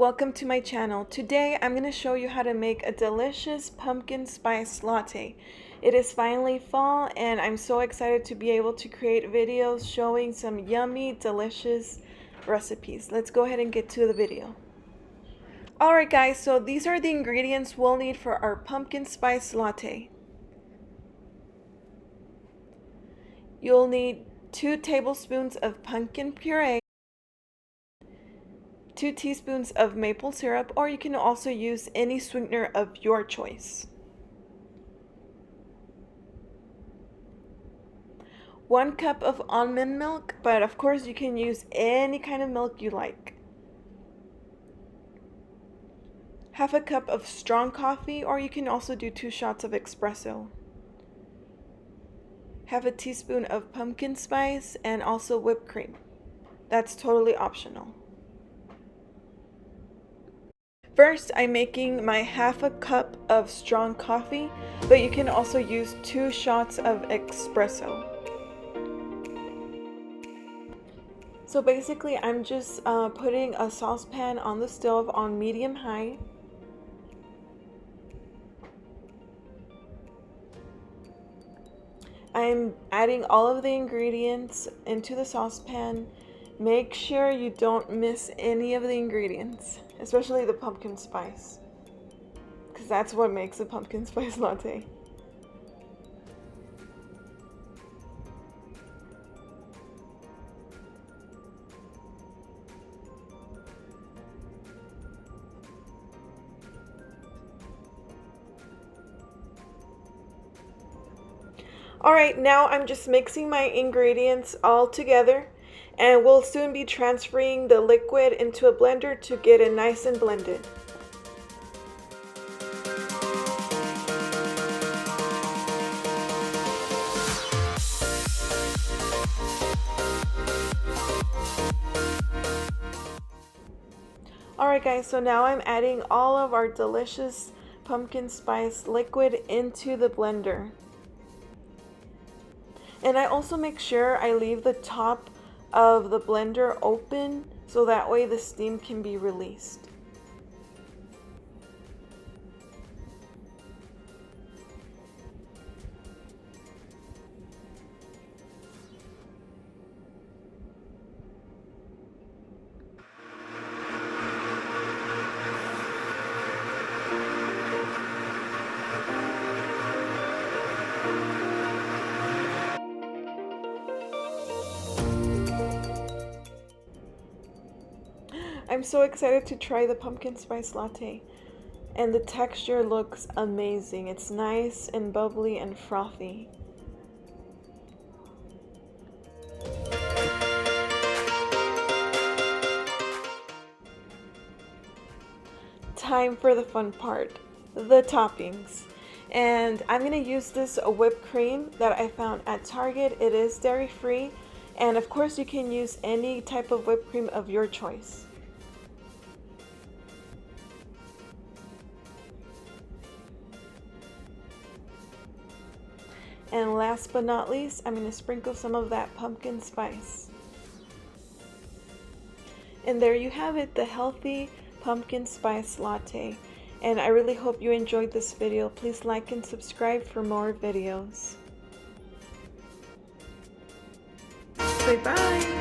welcome to my channel. Today I'm going to show you how to make a delicious pumpkin spice latte. It is finally fall and I'm so excited to be able to create videos showing some yummy, delicious recipes. Let's go ahead and get to the video. Alright guys, so these are the ingredients we'll need for our pumpkin spice latte. You'll need 2 tablespoons of pumpkin puree, 2 teaspoons of maple syrup, or you can also use any sweetener of your choice. 1 cup of almond milk, but of course you can use any kind of milk you like. 1/2 cup of strong coffee, or you can also do 2 shots of espresso. 1/2 teaspoon of pumpkin spice and also whipped cream. That's totally optional. First, I'm making my 1/2 cup of strong coffee, but you can also use 2 shots of espresso. So basically, I'm just putting a saucepan on the stove on medium-high. I'm adding all of the ingredients into the saucepan. Make sure you don't miss any of the ingredients, especially the pumpkin spice, because that's what makes a pumpkin spice latte. Alright, now I'm just mixing my ingredients all together, and we'll soon be transferring the liquid into a blender to get it nice and blended. Alright guys, so now I'm adding all of our delicious pumpkin spice liquid into the blender. And I also make sure I leave the top of the blender open so that way the steam can be released. I'm so excited to try the pumpkin spice latte, and the texture looks amazing. It's nice and bubbly and frothy. Time for the fun part, the toppings. And I'm going to use this whipped cream that I found at Target. It is dairy-free, and of course you can use any type of whipped cream of your choice. And last but not least, I'm going to sprinkle some of that pumpkin spice. And there you have it, the healthy pumpkin spice latte. And I really hope you enjoyed this video. Please like and subscribe for more videos. Bye bye!